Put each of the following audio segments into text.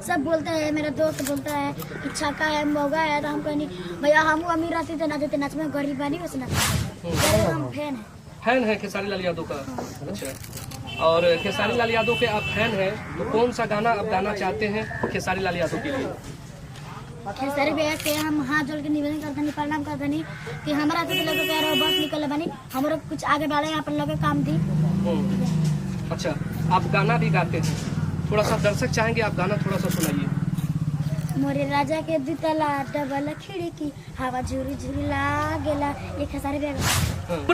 सब बोलते हैं, मेरा दोस्त बोलता है कि छक्का है मौगा है, तो हम कहनी भैया हम अमीर रहते थे नाचते नाच में, गरीब बनी वैसे नाचते। हम फैन है खेसारी लाल यादव का। अच्छा, और खेसारी लाल यादव के आप फैन हैं तो कौन सा गाना आप गाना चाहते हैं खेसारी लाल यादव के लिए? खेसारी भैया के हम हाथ जोड़ के निवेदन करते प्रणाम करते कि हमारा तो लोग कह रहे हो बस निकल बनी, हमारे कुछ आगे बढ़े, यहाँ पर लोग काम दी। अच्छा, आप गाना भी गाते हैं, थोड़ा सा दर्शक चाहेंगे आप गाना थोड़ा सा सुनाइए। मोरे राजा के दुतला डबल खिड़की हवा झुरी झुरी लागेला, ये खेसारी भैया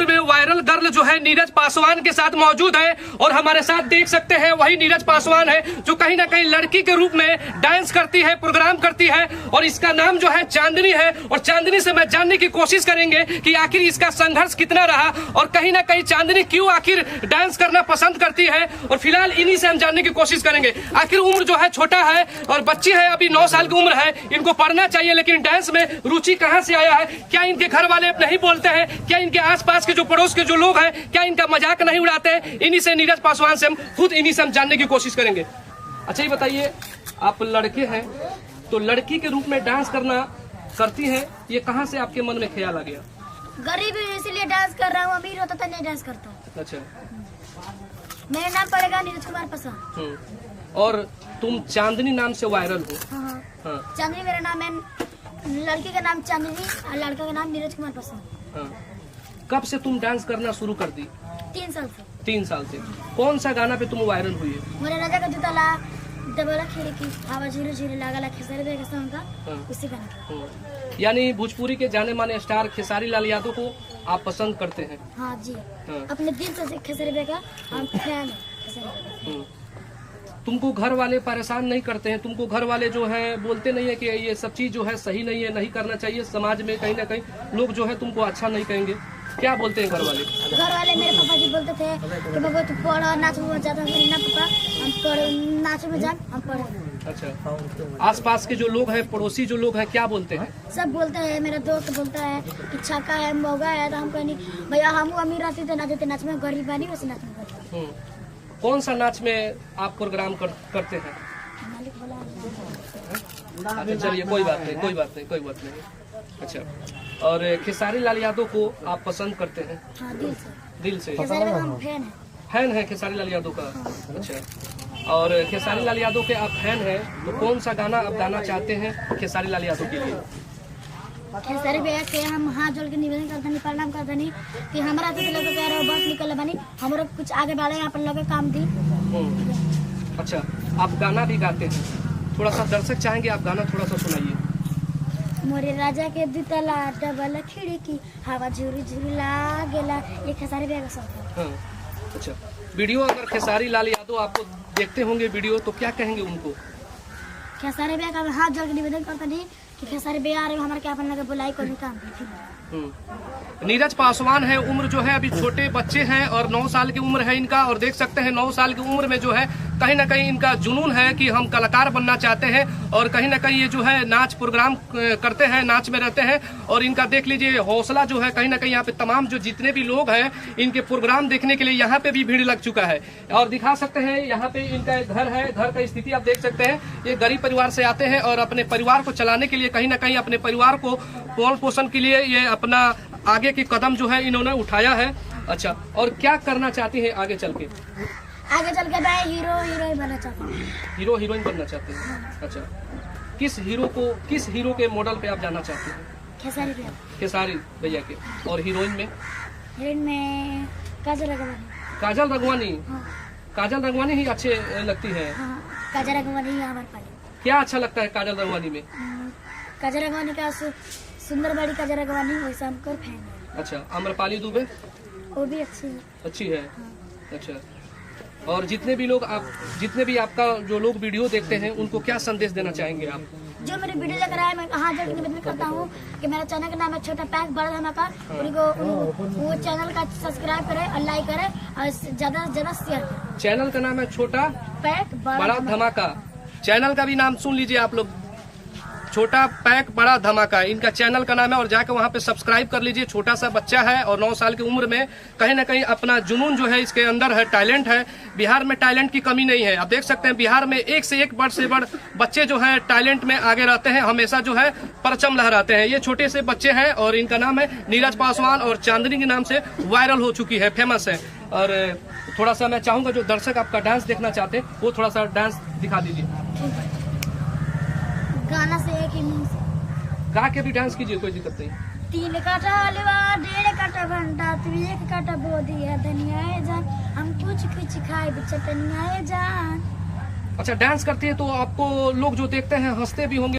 में वायरल गर्ल जो है नीरज पासवान के साथ मौजूद है और हमारे साथ देख सकते हैं वही नीरज पासवान है जो कहीं ना कहीं लड़की के रूप में डांस करती है, प्रोग्राम करती है और इसका नाम जो है चांदनी है। और चांदनी से मैं जानने की कोशिश करेंगे कि आखिर इसका संघर्ष कितना रहा और कहीं ना कहीं चांदनी क्यों आखिर डांस करना पसंद करती है, और फिलहाल इन्हीं से हम जानने की कोशिश करेंगे। आखिर उम्र जो है छोटा है और बच्ची है, अभी 9 साल की उम्र है, इनको पढ़ना चाहिए लेकिन डांस में रुचि कहाँ से आया है? क्या इनके घर वाले नहीं बोलते हैं? क्या इनके आसपास के जो पड़ोस के जो लोग हैं क्या इनका मजाक नहीं उड़ाते हैं? इन्हीं से नीरज पासवान से हम खुद इन्हीं से हम जानने की कोशिश करेंगे। अच्छा, ये बताइए, आप लड़के हैं तो लड़की के रूप में डांस करना करती हैं, ये कहाँ से आपके मन में ख्याल आ गया? गरीब इसलिए डांस कर रहा हूँ, अमीर होता तो नहीं डांस करता। अच्छा, मेरा नाम पड़ेगा नीरज कुमार पासवान। और तुम चांदनी नाम से वायरल हो? हाँ। चांदनी मेरा नाम है, लड़की का नाम चांदनी और लड़का का नाम नीरज कुमार पासवान। कब से तुम डांस करना शुरू कर दी? 3 साल से। 3 साल से। कौन सा गाना पे तुम वायरल हुई है? मोरे राजा का दुतला डबल खिड़की हवा झुरी झुरी लागेला, खेसारी भैया का सॉन्ग का उसी गाना। यानी भोजपुरी के जाने माने स्टार खेसारी लाल यादव को आप पसंद करते हैं? हाँ जी, अपने दिल से खेसारी भैया का हम फैन हैं। तुमको घर वाले परेशान नहीं करते हैं? तुमको घर वाले जो है बोलते नहीं है कि ये सब चीज जो है सही नहीं है, नहीं करना चाहिए, समाज में कहीं ना कहीं लोग जो है तुमको अच्छा नहीं कहेंगे? क्या बोलते हैं घर वाले? घर वाले मेरे पापा जी बोलते थे कि बाबा तू पढ़, नाच में जाता है ना पापा, हम पढ़ नाच में जा, हम पढ़े। अच्छा, आसपास के जो लोग हैं, पड़ोसी जो लोग हैं, क्या बोलते हैं? सब बोलते हैं, मेरा दोस्त बोलता है कि छक्का है मौगा है, तो हम कहनी भैया हम अमीर रहते थे नाचते नाच में, गरीब बनी वैसे नाच में। कौन सा नाच में आप प्रोग्राम करते हैं? अच्छा, चलिए कोई बात नहीं। अच्छा, और खेसारी लाल यादव को आप पसंद करते हैं? हाँ, दिल से। हम फैन है खेसारी लाल यादव का। अच्छा, और खेसारी लाल यादव के आप फैन हैं तो कौन सा गाना आप गाना चाहते हैं खेसारी लाल यादव के लिए? खेसारी भैया के हम हाथ जोड़ के निवेदन करते प्रणाम करते कि हमारा तो लोग कह रहे हो बस निकल बनी, हमारे कुछ आगे बढ़े, यहाँ पर लोग काम दी। अच्छा, आप गाना भी गाते हैं, थोड़ा सा दर्शक चाहेंगे आप गाना थोड़ा सा सुनाइए। मोरे राजा के दुतला डबल खिड़की हवा झुरी झुरी लागेला, ये खेसारी भैया का सॉन्ग है। अच्छा, वीडियो अगर खेसारी लाल यादव आपको देखते होंगे वीडियो तो क्या कहेंगे उनको? खेसारी भैया का हाथ जोड़ के निवेदन करते नहीं कि खेसारी भैया आ रहे हमारे क्या अपन लगे बुलाई कोई काम। नीरज पासवान है, उम्र जो है अभी छोटे बच्चे हैं और 9 साल की उम्र है इनका, और देख सकते हैं 9 साल की उम्र में जो है कहीं ना कहीं इनका जुनून है कि हम कलाकार बनना चाहते हैं, और कहीं ना कहीं ये जो है नाच प्रोग्राम करते हैं, नाच में रहते हैं, और इनका देख लीजिए हौसला जो है कहीं ना कहीं यहाँ पे तमाम जो जितने भी लोग हैं इनके प्रोग्राम देखने के लिए यहाँ पे भी भीड़ लग चुका है। और दिखा सकते हैं यहाँ पे इनका एक घर है, घर का स्थिति आप देख सकते हैं। ये गरीब परिवार से आते हैं और अपने परिवार को चलाने के लिए कहीं ना कहीं अपने परिवार को पालन पोषण के लिए ये अपना आगे की कदम जो है इन्होंने उठाया है। अच्छा, और क्या करना चाहती है आगे चल के? आगे चल के मैं हीरोइन बनना चाहता हूँ। हीरोइन बनना चाहते हैं? अच्छा, किस हीरो के मॉडल पे आप जाना चाहते हैं? खेसारी भैया के। और हीरोइन में काजल रघवानी। काजल रघवानी ही अच्छे लगती है। काजल रघवानी हमारे पाली। क्या अच्छा लगता है काजल रघवानी में? काजल रघवानी का सुंदर बड़ी काजल रघवानी वैसा हमको फैन है। अच्छा, आम्रपाली दुबे वो भी अच्छी है। अच्छा, और जितने भी आपका जो लोग वीडियो देखते हैं उनको क्या संदेश देना चाहेंगे आप? जो मेरे वीडियो लग रहा है मैं हाथ जोड़ के निवेदन करता हूँ कि मेरा चैनल का नाम है छोटा पैक बड़ा धमाका, उनको वो चैनल का सब्सक्राइब करे और लाइक करे और ज्यादा से ज्यादा शेयर करे। चैनल का नाम है छोटा पैक बड़ा धमाका। चैनल का भी नाम सुन लीजिए आप लोग। छोटा पैक बड़ा धमाका, इनका चैनल का नाम है और जाकर वहां पे सब्सक्राइब कर लीजिए। छोटा सा बच्चा है और 9 साल की उम्र में कहीं ना कहीं अपना जुनून जो है इसके अंदर है, टैलेंट है। बिहार में टैलेंट की कमी नहीं है। आप देख सकते हैं बिहार में एक से एक बढ़ से बढ़ बच्चे जो है टैलेंट में आगे रहते हैं, हमेशा जो है परचम लहराते हैं। ये छोटे से बच्चे हैं और इनका नाम है नीरज पासवान और चांदनी के नाम से वायरल हो चुकी है, फेमस है। और थोड़ा सा मैं चाहूंगा जो दर्शक आपका डांस देखना चाहते हैं वो थोड़ा सा डांस दिखा दीजिए। गाना से एक ही मुंह से गा के भी डांस कीजिए, कोई दिक्कत नहीं। 3 काठा हलवा 1.5 काठा भंटा तू 1 काठा बोदी है धनिया है जान, हम कुछ कुछ खाए चटनिया है जान। अच्छा, डांस करती है तो आपको लोग जो देखते हैं हंसते भी होंगे।